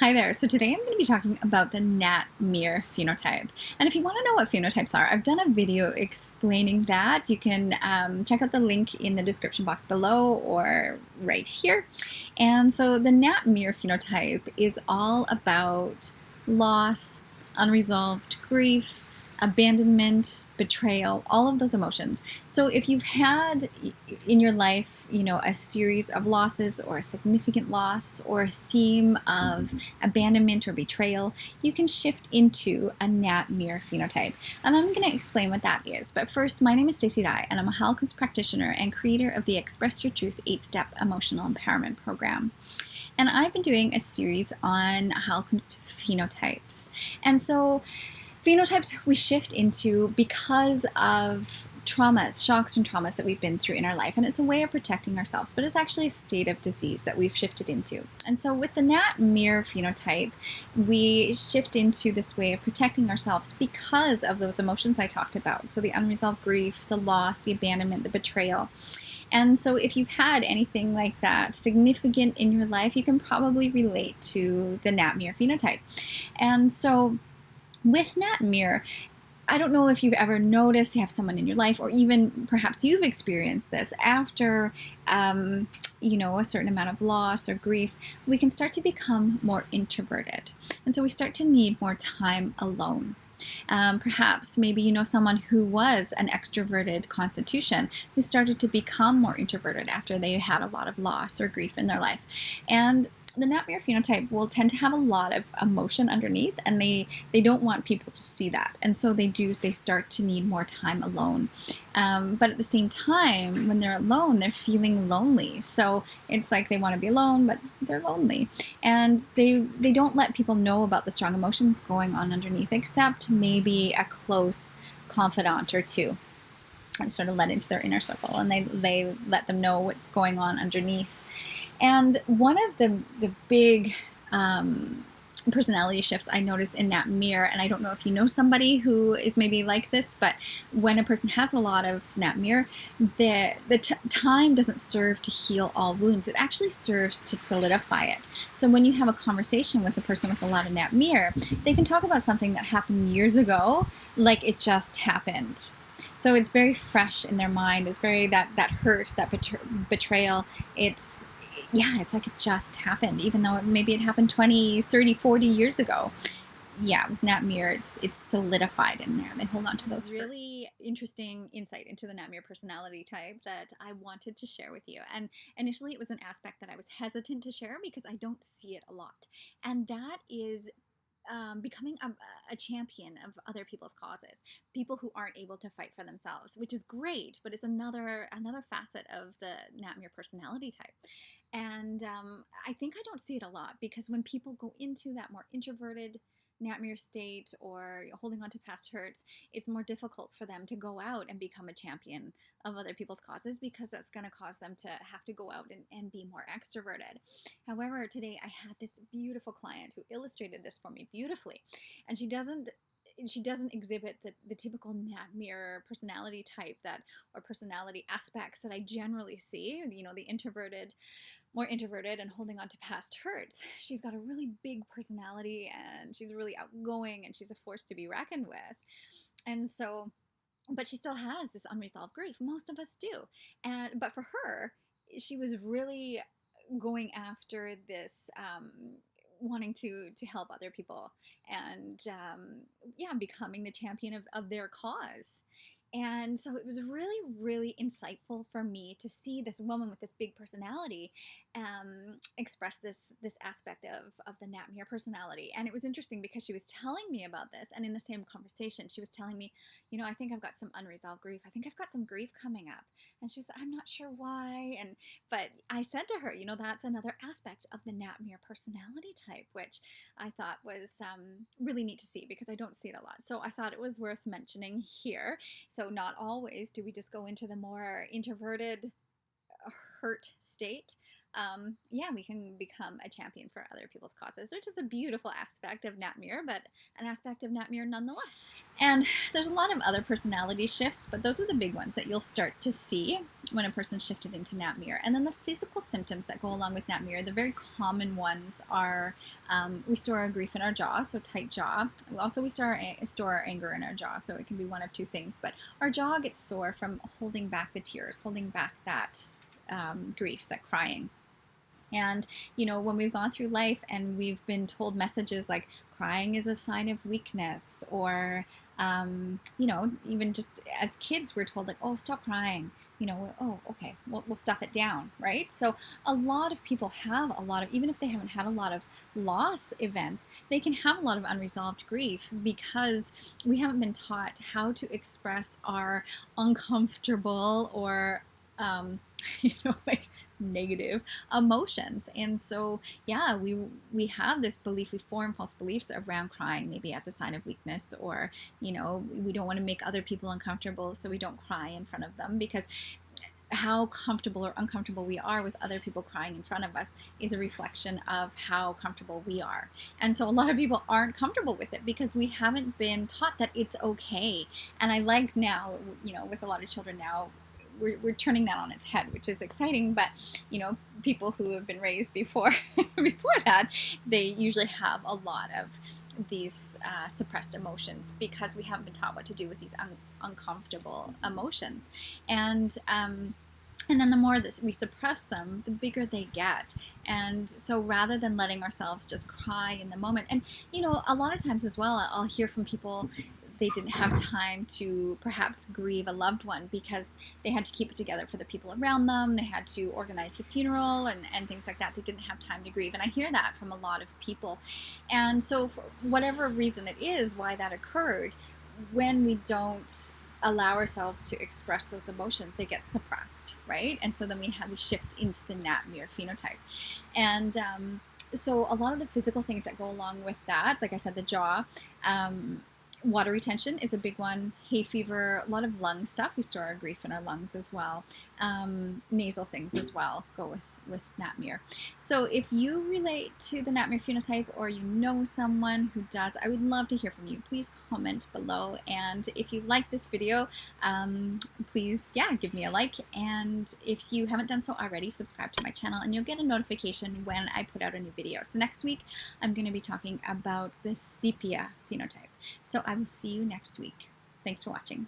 Hi there. So today I'm going to be talking about the Natrum phenotype. And if you want to know what phenotypes are, I've done a video explaining that. You can check out the link in the description box below or right here. And so the Natrum phenotype is all about loss, unresolved grief, abandonment, betrayal, all of those emotions. So if you've had in your life, a series of losses or a significant loss or a theme of abandonment or betrayal, you can shift into a Natrum phenotype. And I'm going to explain what that is. But first, my name is Stacey and I'm a Heilkunst practitioner and creator of the Express Your Truth 8-Step Emotional Empowerment Program. And I've been doing a series on Heilkunst phenotypes. And so phenotypes we shift into because of traumas, shocks and traumas that we've been through in our life. And it's a way of protecting ourselves, but it's actually a state of disease that we've shifted into. And so with the Natrum phenotype, we shift into this way of protecting ourselves because of those emotions I talked about. So the unresolved grief, the loss, the abandonment, the betrayal. And so if you've had anything like that significant in your life, you can probably relate to the Natrum phenotype. And so with Natrum, I don't know if you've ever noticed you have someone in your life, or even perhaps you've experienced this after, a certain amount of loss or grief, we can start to become more introverted. And so we start to need more time alone. Perhaps maybe you know someone who was an extroverted constitution who started to become more introverted after they had a lot of loss or grief in their life. And the Natrum phenotype will tend to have a lot of emotion underneath, and they don't want people to see that. And so they start to need more time alone. But at the same time, when they're alone, they're feeling lonely. So it's like they want to be alone, but they're lonely. And they don't let people know about the strong emotions going on underneath, except maybe a close confidant or two, and sort of let into their inner circle, and they let them know what's going on underneath. And one of the big personality shifts I noticed in Natrum, and I don't know if you know somebody who is maybe like this, but when a person has a lot of Natrum, the time doesn't serve to heal all wounds. It actually serves to solidify it. So when you have a conversation with a person with a lot of Natrum, they can talk about something that happened years ago like it just happened. So it's very fresh in their mind. It's very that hurt, that betrayal. It's like it just happened, even though maybe it happened 20, 30, 40 years ago. Yeah, with Natrum, it's solidified in there. They hold on to those really interesting insight into the Natrum personality type that I wanted to share with you. And initially, it was an aspect that I was hesitant to share because I don't see it a lot. And that is becoming a champion of other people's causes, people who aren't able to fight for themselves, which is great, but it's another facet of the Natrum personality type. And I think I don't see it a lot because when people go into that more introverted Natrum state or holding on to past hurts, it's more difficult for them to go out and become a champion of other people's causes because that's going to cause them to have to go out and be more extroverted. However, today I had this beautiful client who illustrated this for me beautifully, and she doesn't exhibit the typical Natrum personality type or personality aspects that I generally see, the introverted, more introverted and holding on to past hurts. She's got a really big personality and she's really outgoing and she's a force to be reckoned with. And so, but she still has this unresolved grief. Most of us do. But for her, she was really going after this, wanting to help other people and becoming the champion of their cause. And so it was really, really insightful for me to see this woman with this big personality express this aspect of the Natrum personality. And it was interesting because she was telling me about this, and in the same conversation, she was telling me, I think I've got some unresolved grief. I think I've got some grief coming up. And she was like, I'm not sure why. But I said to her, that's another aspect of the Natrum personality type, which I thought was really neat to see because I don't see it a lot. So I thought it was worth mentioning here. So not always do we just go into the more introverted, hurt state. yeah, we can become a champion for other people's causes, which is a beautiful aspect of Nat Mirror, but an aspect of Nat Mirror nonetheless. And there's a lot of other personality shifts, but those are the big ones that you'll start to see when a person's shifted into Nat Mirror. And then the physical symptoms that go along with Nat Mirror, the very common ones are we store our grief in our jaw, so tight jaw. We store our anger in our jaw, so it can be one of two things. But our jaw gets sore from holding back the tears, holding back that grief, that crying. And, you know, when we've gone through life and we've been told messages like crying is a sign of weakness, or, you know, even just as kids, we're told like, oh, stop crying, you know, oh, okay, we'll stuff it down, right? So a lot of people have a lot of, even if they haven't had a lot of loss events, they can have a lot of unresolved grief because we haven't been taught how to express our uncomfortable or, you know, like negative emotions. And so, yeah, we have this belief, we form false beliefs around crying, maybe as a sign of weakness, or, you know, we don't want to make other people uncomfortable, so we don't cry in front of them, because how comfortable or uncomfortable we are with other people crying in front of us is a reflection of how comfortable we are. And so a lot of people aren't comfortable with it because we haven't been taught that it's okay. And I like now, you know, with a lot of children now, we're turning that on its head, which is exciting. But, you know, people who have been raised before that, they usually have a lot of these suppressed emotions because we haven't been taught what to do with these uncomfortable emotions. And then the more that we suppress them, the bigger they get. And so rather than letting ourselves just cry in the moment, and, you know, a lot of times as well, I'll hear from people, they didn't have time to perhaps grieve a loved one because they had to keep it together for the people around them. They had to organize the funeral and things like that. They didn't have time to grieve. And I hear that from a lot of people. And so for whatever reason it is why that occurred, when we don't allow ourselves to express those emotions, they get suppressed, right? And so then we shift into the Nat Mirror phenotype. And so a lot of the physical things that go along with that, like I said, the jaw, water retention is a big one. Hay fever, a lot of lung stuff. We store our grief in our lungs as well. Nasal things as well go with Nat Mirror. So if you relate to the Nat Mirror phenotype, or you know someone who does, I would love to hear from you. Please comment below. And if you like this video, please, yeah, give me a like. And if you haven't done so already, subscribe to my channel and you'll get a notification when I put out a new video. So next week, I'm going to be talking about the sepia phenotype. So I will see you next week. Thanks for watching.